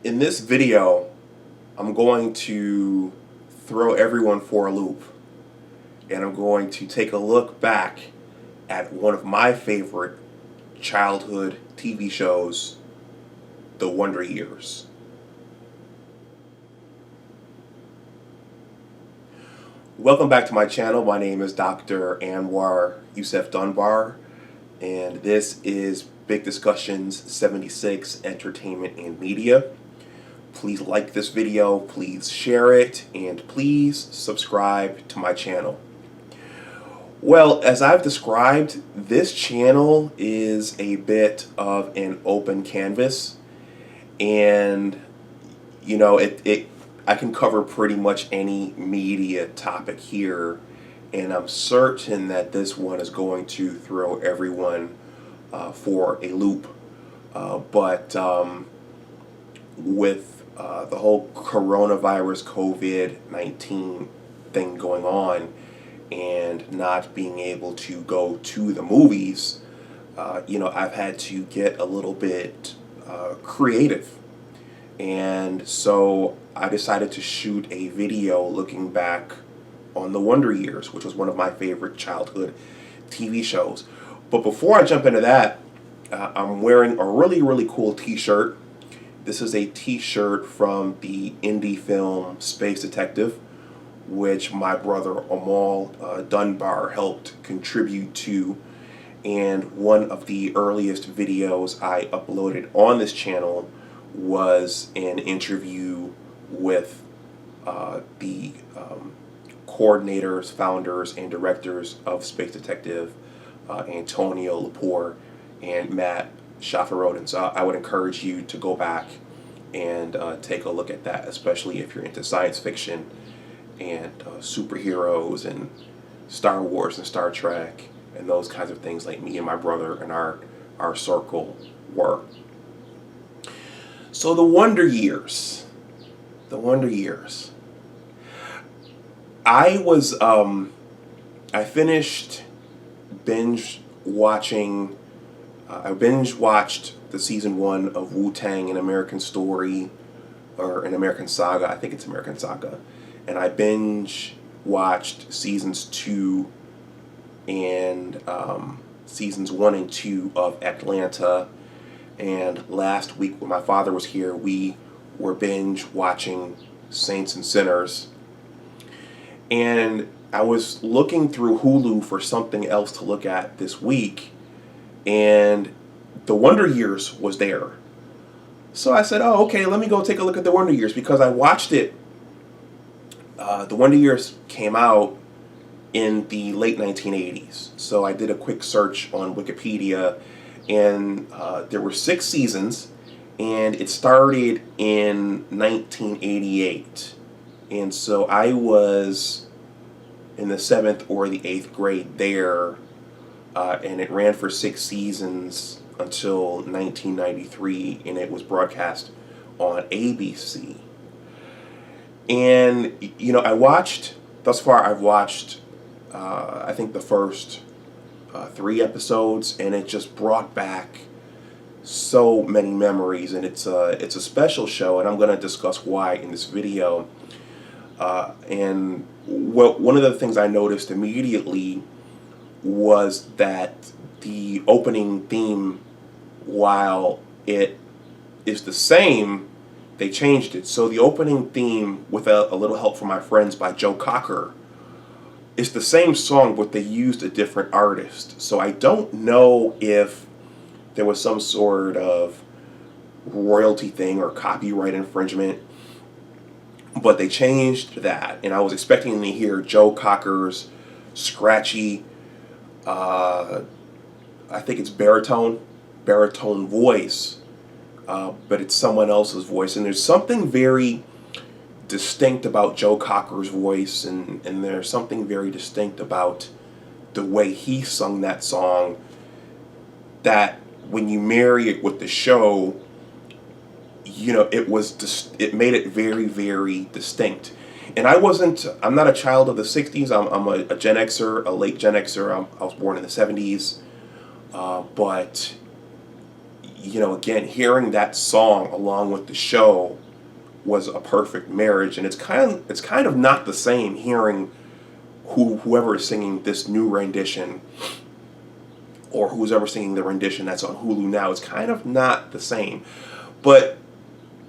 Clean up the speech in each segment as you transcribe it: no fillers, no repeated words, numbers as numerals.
In this video, I'm going to throw everyone for a loop, and I'm going to take a look back at one of my favorite childhood TV shows, The Wonder Years. Welcome back to my channel. My name is Dr. Anwar Youssef Dunbar, and this is Big Discussions 76 Entertainment and Media. Please like this video, please share it, and please subscribe to my channel. Well, as I've described, this channel is a bit of an open canvas, and I can cover pretty much any media topic here, and I'm certain that this one is going to throw everyone for a loop. But with the whole coronavirus COVID-19 thing going on and not being able to go to the movies, I've had to get a little bit creative. And so I decided to shoot a video looking back on The Wonder Years, which was one of my favorite childhood TV shows. But before I jump into that, I'm wearing a really, really cool t-shirt. This is a t-shirt from the indie film Space Detective, which my brother Amal Dunbar helped contribute to. And one of the earliest videos I uploaded on this channel was an interview with the coordinators, founders, and directors of Space Detective, Antonio Lepore and Matt Schafferoden. So I would encourage you to go back and take a look at that, especially if you're into science fiction and superheroes and Star Wars and Star Trek and those kinds of things, like me and my brother and our circle were. So The Wonder Years. The Wonder Years. I finished binge watching. I binge watched the season 1 of Wu-Tang: An American Story, or An American Saga. I think it's American Saga. And I binge watched seasons 2 and seasons 1 and 2 of Atlanta. And last week when my father was here, we were binge watching Saints and Sinners. And I was looking through Hulu for something else to look at this week, and The Wonder Years was there. So I said, oh, okay, let me go take a look at The Wonder Years, because I watched it. The Wonder Years came out in the late 1980s. So I did a quick search on Wikipedia, and there were 6 seasons, and it started in 1988. And so I was in the 7th or the 8th grade there, and it ran for 6 seasons until 1993, and it was broadcast on ABC. And, thus far I've watched, I think the first 3 episodes, and it just brought back so many memories, and it's a special show, and I'm going to discuss why in this video. And one of the things I noticed immediately was that the opening theme, while it is the same, they changed it. So the opening theme, with a little help from my friends by Joe Cocker, is the same song, but they used a different artist. So I don't know if there was some sort of royalty thing or copyright infringement, but they changed that. And I was expecting to hear Joe Cocker's scratchy, I think it's baritone voice, but it's someone else's voice. And there's something very distinct about Joe Cocker's voice, and there's something very distinct about the way he sung that song, that when you marry it with the show, it made it very, very distinct. And I'm not a child of the 60s. I'm a Gen Xer, a late Gen Xer. I was born in the 70s. But again, hearing that song along with the show was a perfect marriage, and it's kind of not the same hearing whoever is singing this new rendition, or who's ever singing the rendition that's on Hulu now. It's kind of not the same, but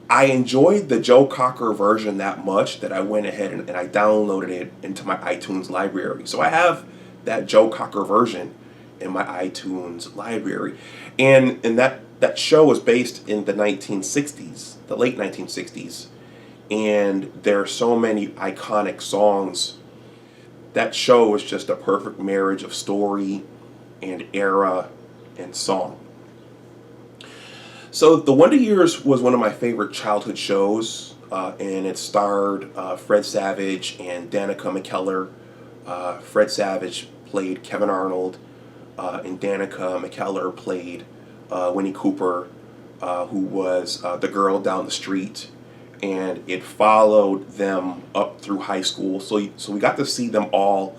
I enjoyed the Joe Cocker version that much that I went ahead and I downloaded it into my iTunes library. So I have that Joe Cocker version in my iTunes library, and that show was based in the 1960s, the late 1960s, and there are so many iconic songs. That show was just a perfect marriage of story and era and song. So The Wonder Years was one of my favorite childhood shows, and it starred Fred Savage and Danica McKellar. Fred Savage played Kevin Arnold, and Danica McKellar played Winnie Cooper, who was the girl down the street, and it followed them up through high school. So we got to see them all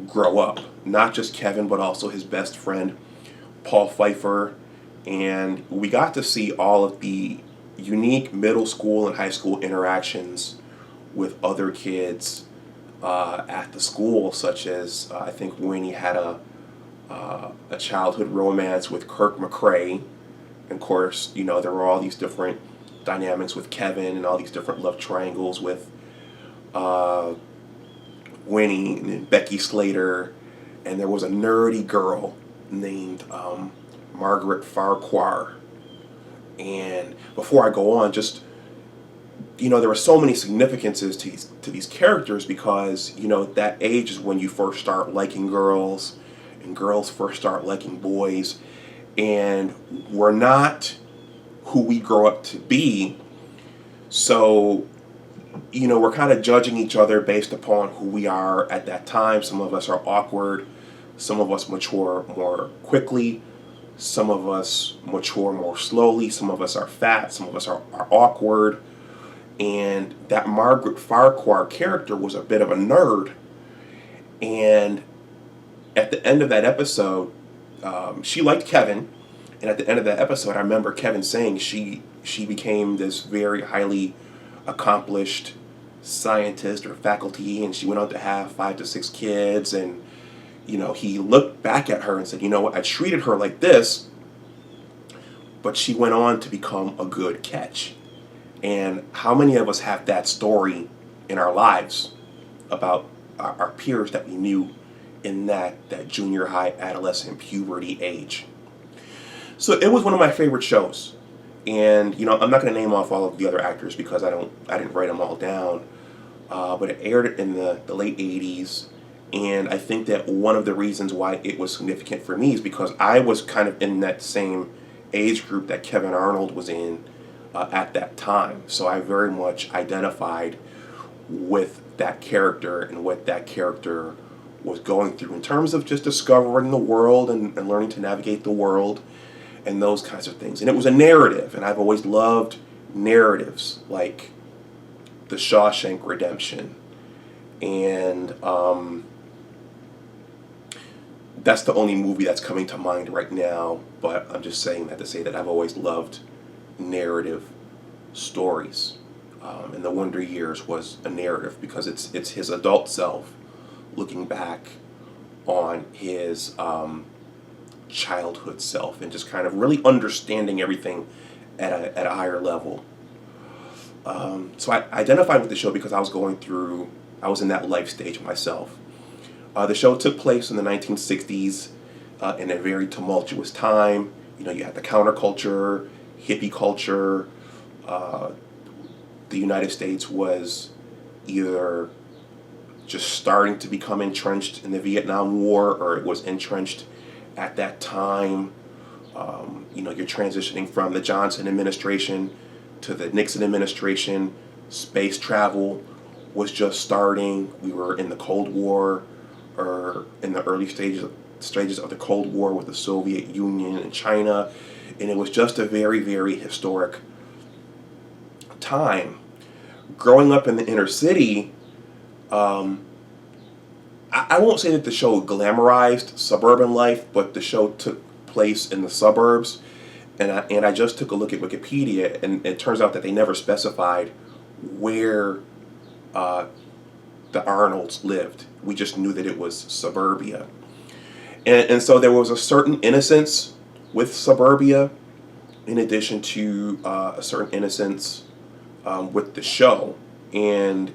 grow up, not just Kevin, but also his best friend, Paul Pfeiffer, and we got to see all of the unique middle school and high school interactions with other kids at the school, such as I think Winnie had a childhood romance with Kirk McCrae. And of course, there were all these different dynamics with Kevin and all these different love triangles with Winnie and Becky Slater. And there was a nerdy girl named Margaret Farquhar. And before I go on, just there were so many significances to these characters, because that age is when you first start liking girls and girls first start liking boys, and we're not who we grow up to be. So we're kind of judging each other based upon who we are at that time. Some of us are awkward, some of us mature more quickly, some of us mature more slowly, some of us are fat, some of us are awkward. And that Margaret Farquhar character was a bit of a nerd. And at the end of that episode, she liked Kevin. And at the end of that episode, I remember Kevin saying she became this very highly accomplished scientist or faculty, and she went on to have 5 to 6 kids. And he looked back at her and said, what, I treated her like this, but she went on to become a good catch. And how many of us have that story in our lives about our peers that we knew in that junior high, adolescent, puberty age? So it was one of my favorite shows. And I'm not going to name off all of the other actors because I didn't write them all down. But it aired in the late 80s. And I think that one of the reasons why it was significant for me is because I was kind of in that same age group that Kevin Arnold was in at that time. So I very much identified with that character and what that character was going through in terms of just discovering the world and learning to navigate the world and those kinds of things. And it was a narrative, and I've always loved narratives like The Shawshank Redemption. And that's the only movie that's coming to mind right now, but I'm just saying that to say that I've always loved narrative stories. And The Wonder Years was a narrative because it's his adult self looking back on his childhood self and just kind of really understanding everything at a higher level. So I identified with the show because I was in that life stage myself. The show took place in the 1960s in a very tumultuous time. You had the counterculture, hippie culture. The United States was either just starting to become entrenched in the Vietnam War, or it was entrenched at that time. You're transitioning from the Johnson administration to the Nixon administration. Space travel was just starting. We were in the Cold War, or in the early stages of the Cold War with the Soviet Union and China, and it was just a very, very historic time. Growing up in the inner city, I won't say that the show glamorized suburban life, but the show took place in the suburbs, And I just took a look at Wikipedia, and it turns out that they never specified where uh, the Arnolds lived. We just knew that it was suburbia. And so there was a certain innocence with suburbia, in addition to a certain innocence with the show. And,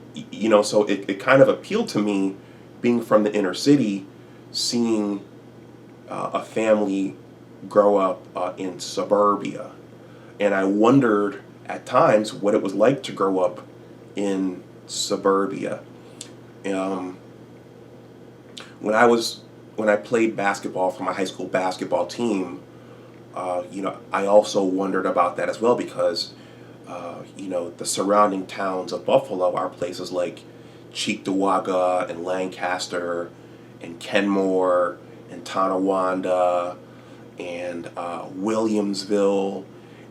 so it kind of appealed to me, being from the inner city, seeing a family grow up in suburbia. And I wondered at times what it was like to grow up in suburbia. Um, when I played basketball for my high school basketball team, I also wondered about that as well, because the surrounding towns of Buffalo are places like Cheektowaga and Lancaster and Kenmore and Tonawanda and Williamsville.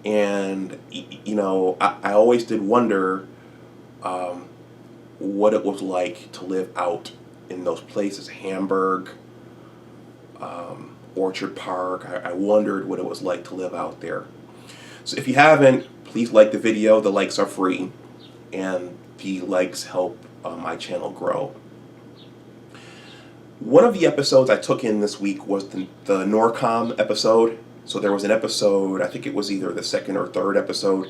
And, I always did wonder what it was like to live out in those places. Hamburg, Orchard Park. I wondered what it was like to live out there. So if you haven't, please like the video. The likes are free, and the likes help my channel grow. One of the episodes I took in this week was the Norcom episode. So there was an episode, I think it was either the second or third episode,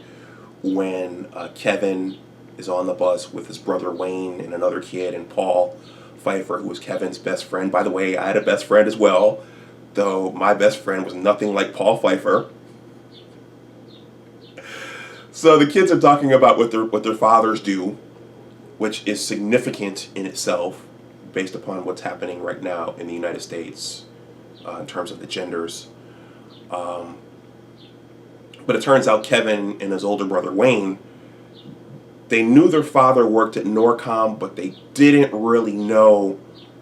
when Kevin is on the bus with his brother Wayne and another kid, and Paul Pfeiffer, who was Kevin's best friend. By the way, I had a best friend as well, though my best friend was nothing like Paul Pfeiffer. So the kids are talking about what their fathers do, which is significant in itself, based upon what's happening right now in the United States in terms of the genders. But it turns out Kevin and his older brother Wayne, they knew their father worked at Norcom, but they didn't really know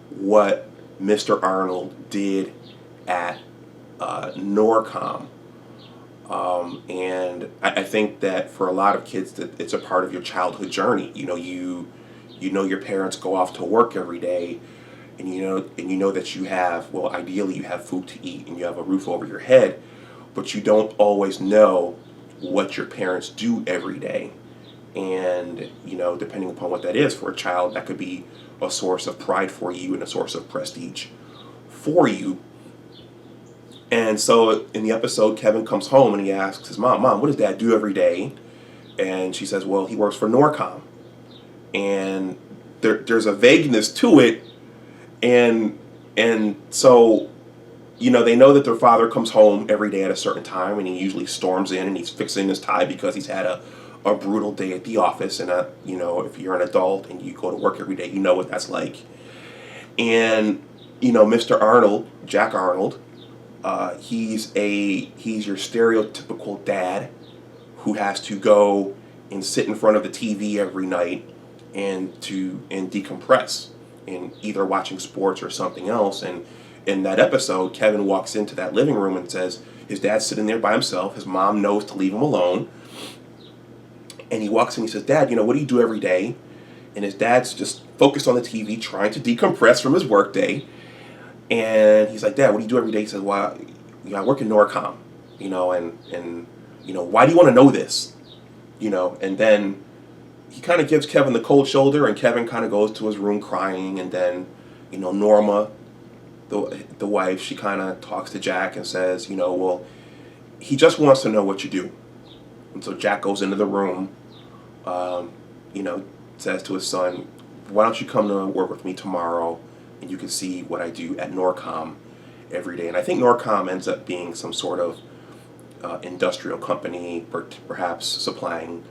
what Mr. Arnold did at Norcom. And I think that for a lot of kids, that it's a part of your childhood journey. You know your parents go off to work every day, and you know that you have, well, ideally you have food to eat and you have a roof over your head, but you don't always know what your parents do every day. And depending upon what that is for a child, that could be a source of pride for you and a source of prestige for you. And so in the episode, Kevin comes home and he asks his mom, what does Dad do every day? And she says, well, he works for Norcom. And there's a vagueness to it. And so, they know that their father comes home every day at a certain time, and he usually storms in and he's fixing his tie because he's had a brutal day at the office. And, if you're an adult and you go to work every day, you know what that's like. And, Mr. Arnold, Jack Arnold, he's your stereotypical dad who has to go and sit in front of the TV every night and decompress in either watching sports or something else. And in that episode, Kevin walks into that living room and says his dad's sitting there by himself. His mom knows to leave him alone. And he walks in and he says, Dad, what do you do every day? And his dad's just focused on the TV, trying to decompress from his work day. And he's like, Dad, what do you do every day? He says, well, I work in Norcom, and why do you want to know this? And then he kind of gives Kevin the cold shoulder, and Kevin kind of goes to his room crying. And then, Norma, the wife, she kind of talks to Jack and says, well, he just wants to know what you do. And so Jack goes into the room, says to his son, why don't you come to work with me tomorrow, and you can see what I do at Norcom every day. And I think Norcom ends up being some sort of industrial company, perhaps supplying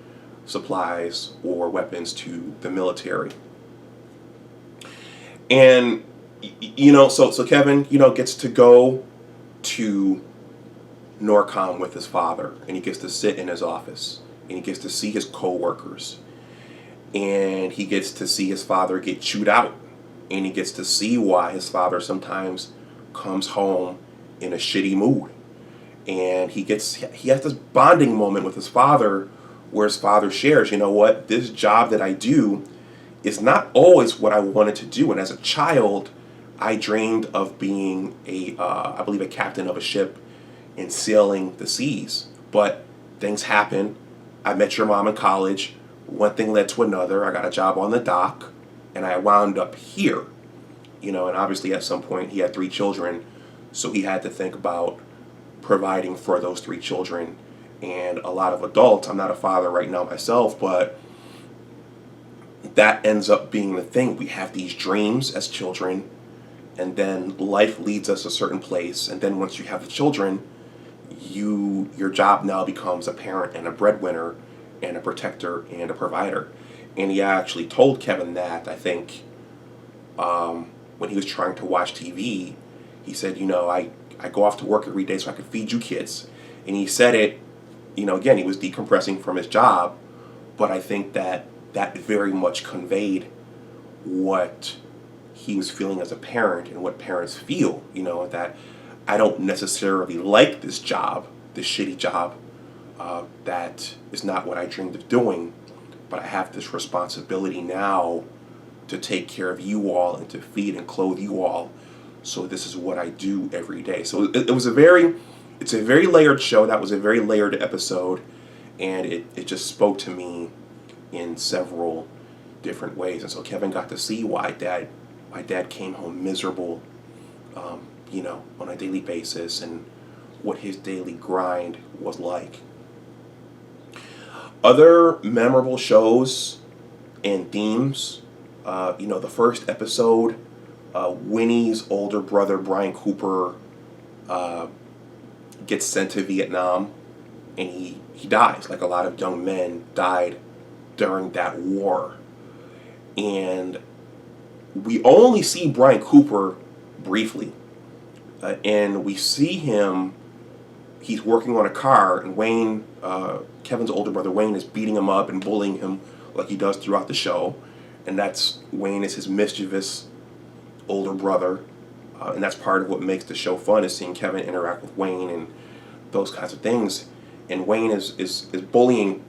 supplies or weapons to the military. And so Kevin gets to go to Norcom with his father, and he gets to sit in his office, and he gets to see his co-workers, and he gets to see his father get chewed out, and he gets to see why his father sometimes comes home in a shitty mood. And he has this bonding moment with his father, where his father shares, this job that I do is not always what I wanted to do. And as a child, I dreamed of being I believe a captain of a ship and sailing the seas. But things happen. I met your mom in college. One thing led to another. I got a job on the dock, and I wound up here. And obviously at some point he had 3 children, so he had to think about providing for those 3 children. And a lot of adults, I'm not a father right now myself, but that ends up being the thing. We have these dreams as children, and then life leads us a certain place, and then once you have the children, your job now becomes a parent and a breadwinner and a protector and a provider. And he actually told Kevin that, I think, when he was trying to watch TV. He said, I go off to work every day so I can feed you kids. And he said it, again, he was decompressing from his job, but I think that very much conveyed what he was feeling as a parent and what parents feel, that I don't necessarily like this job, this shitty job, that is not what I dreamed of doing, but I have this responsibility now to take care of you all and to feed and clothe you all. So this is what I do every day. So it's a very layered show. That was a very layered episode, and it just spoke to me in several different ways. And so Kevin got to see why dad came home miserable, on a daily basis, and what his daily grind was like. Other memorable shows and themes, the first episode, Winnie's older brother, Brian Cooper, gets sent to Vietnam, and he dies, like a lot of young men died during that war. And we only see Brian Cooper briefly, and we see him, he's working on a car, and Wayne, Kevin's older brother Wayne, is beating him up and bullying him like he does throughout the show. And Wayne is his mischievous older brother, and that's part of what makes the show fun, is seeing Kevin interact with Wayne and those kinds of things. And Wayne is bullying,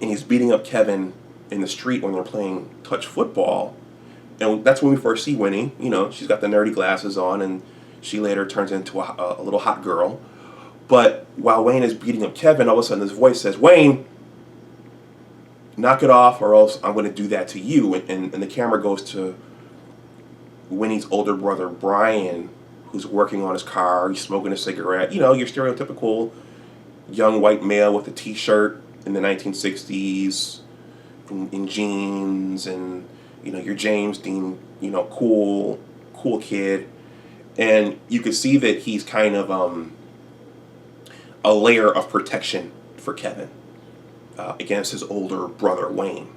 and he's beating up Kevin in the street when they're playing touch football. And that's when we first see Winnie. She's got the nerdy glasses on, and she later turns into a little hot girl. But while Wayne is beating up Kevin, all of a sudden this voice says, "Wayne, knock it off, or else I'm going to do that to you." And the camera goes to Winnie's older brother, Brian, who's working on his car. He's smoking a cigarette. Your stereotypical young white male with a t-shirt in the 1960s, in jeans, and, your James Dean, cool kid. And you could see that he's kind of a layer of protection for Kevin against his older brother, Wayne.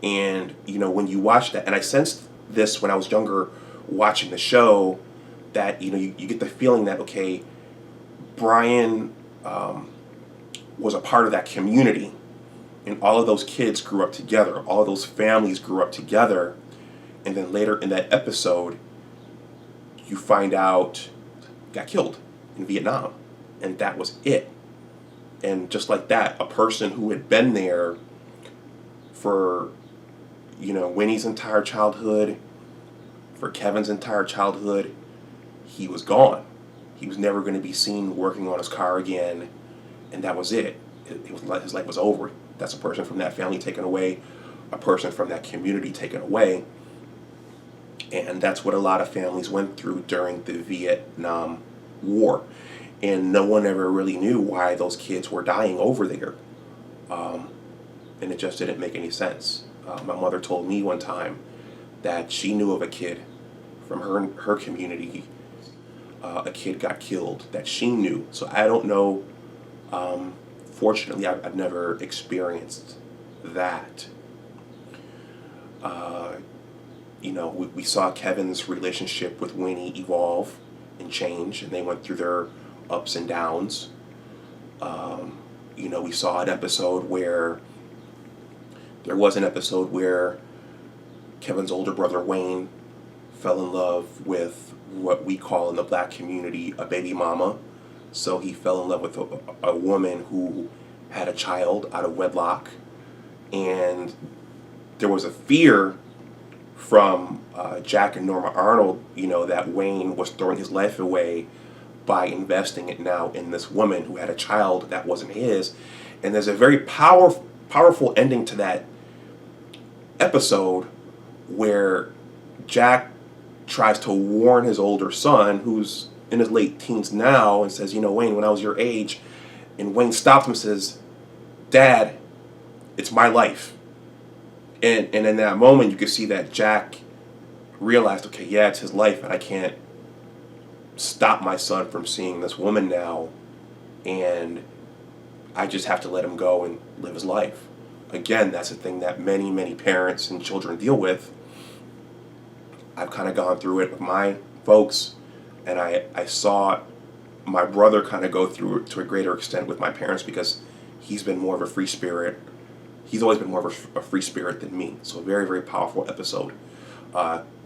And, when you watch that, and I sensed this when I was younger watching the show, that, you get the feeling that, okay, Brian was a part of that community, and all of those kids grew up together, all of those families grew up together, and then later in that episode, you find out got killed in Vietnam, and that was it. And just like that, a person who had been there for, Winnie's entire childhood, for Kevin's entire childhood, he was gone. He was never going to be seen working on his car again, and that was it. His life was over. That's a person from that family taken away, a person from that community taken away. And that's what a lot of families went through during the Vietnam War. And no one ever really knew why those kids were dying over there. And it just didn't make any sense. My mother told me one time that she knew of a kid from her community. A kid got killed that she knew. So I don't know. Fortunately, I've never experienced that. We saw Kevin's relationship with Winnie evolve and change, and they went through their ups and downs. We saw an episode where Kevin's older brother Wayne fell in love with what we call in the black community a baby mama. So he fell in love with a woman who had a child out of wedlock, and there was a fear from Jack and Norma Arnold, that Wayne was throwing his life away by investing it now in this woman who had a child that wasn't his. And there's a very powerful ending to that episode where Jack tries to warn his older son, who's in his late teens now, and says, Wayne, when I was your age, and Wayne stops him and says, Dad, it's my life. And in that moment, you can see that Jack realized, okay, yeah, it's his life, and I can't stop my son from seeing this woman now, and I just have to let him go and live his life. Again, that's a thing that many, many parents and children deal with. I've kind of gone through it with my folks, and I saw my brother kind of go through it to a greater extent with my parents because he's been more of a free spirit. He's always been more of a free spirit than me. So a very, very powerful episode.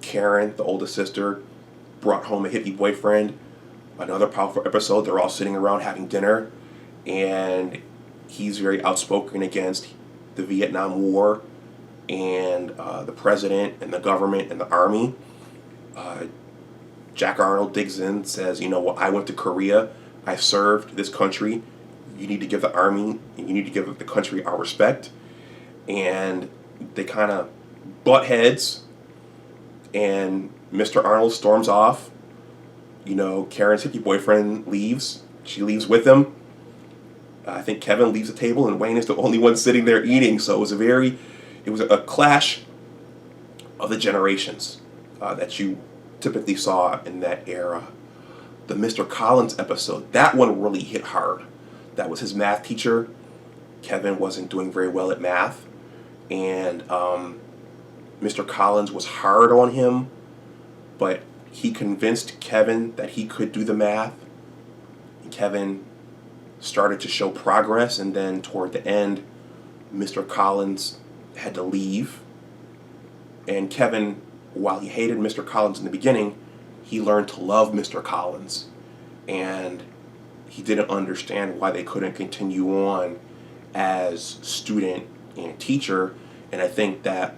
Karen, the oldest sister, brought home a hippie boyfriend. Another powerful episode. They're all sitting around having dinner, and he's very outspoken against the Vietnam War and the president and the government and the army. Jack Arnold digs in, says, I went to Korea. I served this country. You need to give the army and you need to give the country our respect. And they kind of butt heads, and Mr. Arnold storms off. Karen's hippie boyfriend leaves. She leaves with him. I think Kevin leaves the table, and Wayne is the only one sitting there eating. So it was a clash of the generations that you typically saw in that era. The Mr. Collins episode, that one really hit hard. That was his math teacher. Kevin wasn't doing very well at math, and Mr. Collins was hard on him, but he convinced Kevin that he could do the math. And Kevin started to show progress, and then toward the end, Mr. Collins had to leave. And Kevin, while he hated Mr. Collins in the beginning, he learned to love Mr. Collins. And he didn't understand why they couldn't continue on as student and teacher. And I think that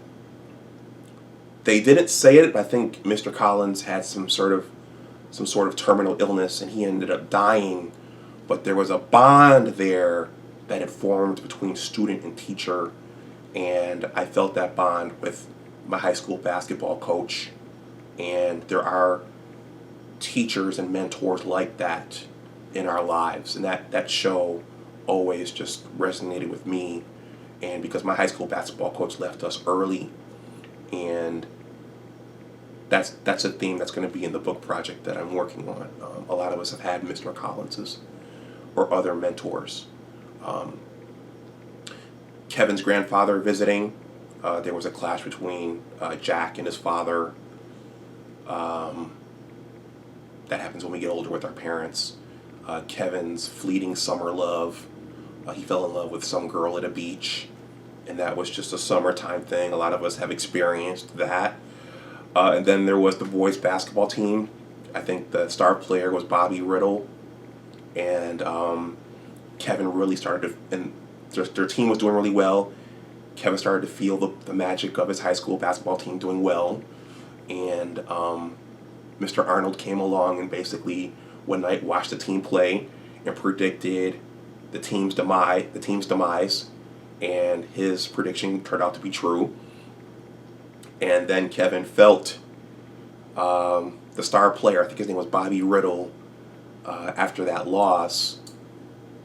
they didn't say it, but I think Mr. Collins had some sort of terminal illness, and he ended up dying. But there was a bond there that had formed between student and teacher, and I felt that bond with my high school basketball coach. And there are teachers and mentors like that in our lives, and that show always just resonated with me. And because my high school basketball coach left us early, and that's a theme that's going to be in the book project that I'm working on. A lot of us have had Mr. Collinses or other mentors. Kevin's grandfather visiting. There was a clash between Jack and his father. That happens when we get older with our parents. Kevin's fleeting summer love. He fell in love with some girl at a beach, and that was just a summertime thing. A lot of us have experienced that. And then there was the boys' basketball team. I think the star player was Bobby Riddle, and Kevin really started to, and their team was doing really well. Kevin started to feel the magic of his high school basketball team doing well, and Mr. Arnold came along and basically one night watched the team play and predicted the team's demise, and his prediction turned out to be true. And then Kevin felt the star player, I think his name was Bobby Riddle, after that loss,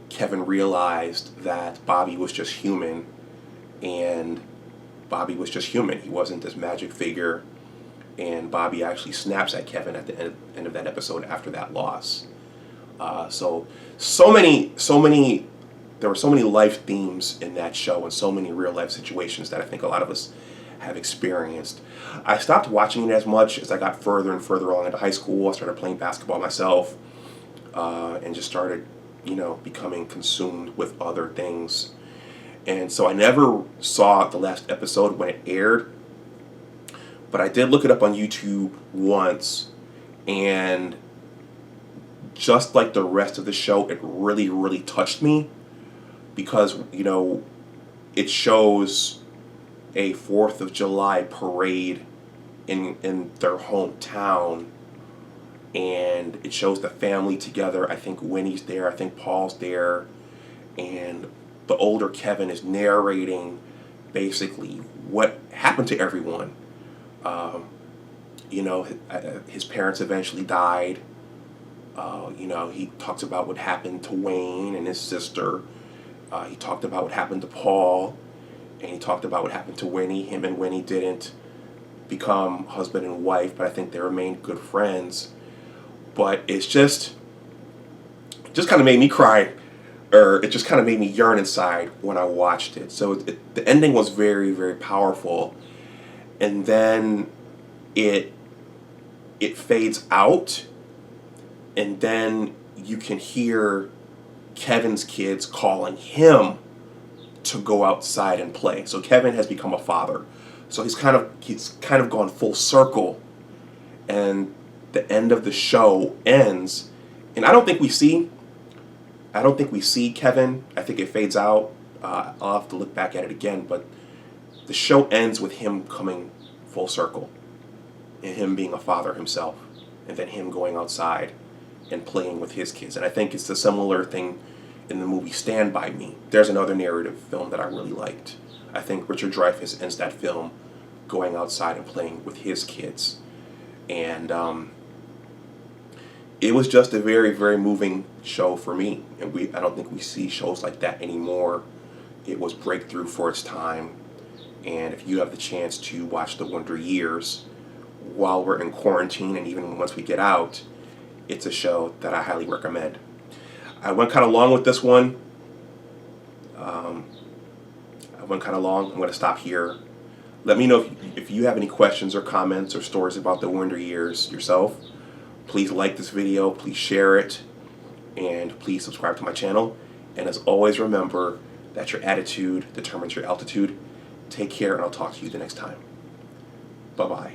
Kevin realized that Bobby was just human, and Bobby was just human. He wasn't this magic figure, and Bobby actually snaps at Kevin at the end of that episode after that loss. So many, there were so many life themes in that show and so many real life situations that I think a lot of us have experienced. I stopped watching it as much as I got further and further along into high school. I started playing basketball myself, and just started, becoming consumed with other things. And so I never saw the last episode when it aired, but I did look it up on YouTube once, and just like the rest of the show, it really, really touched me because, it shows a 4th of July parade in their hometown, and it shows the family together. I think Winnie's there, I think Paul's there, and the older Kevin is narrating basically what happened to everyone. Um, his parents eventually died. He talks about what happened to Wayne and his sister. He talked about what happened to Paul, and he talked about what happened to Winnie. Him and Winnie didn't become husband and wife, but I think they remained good friends. But it's just kind of made me cry, or it just kind of made me yearn inside when I watched it. So the ending was very, very powerful, and then it fades out, and then you can hear Kevin's kids calling him to go outside and play. So Kevin has become a father. So he's kind of gone full circle, and the end of the show ends, and I don't think we see Kevin. I think it fades out. I'll have to look back at it again, but the show ends with him coming full circle, and him being a father himself, and then him going outside and playing with his kids. And I think it's a similar thing in the movie Stand By Me. There's another narrative film that I really liked. I think Richard Dreyfuss ends that film going outside and playing with his kids. And it was just a very, very moving show for me. And I don't think we see shows like that anymore. It was breakthrough for its time. And if you have the chance to watch The Wonder Years while we're in quarantine, and even once we get out, it's a show that I highly recommend. I went kind of long with this one. I'm going to stop here. Let me know if you have any questions or comments or stories about The Wonder Years yourself. Please like this video, please share it, and please subscribe to my channel. And as always, remember that your attitude determines your altitude. Take care, and I'll talk to you the next time. Bye-bye.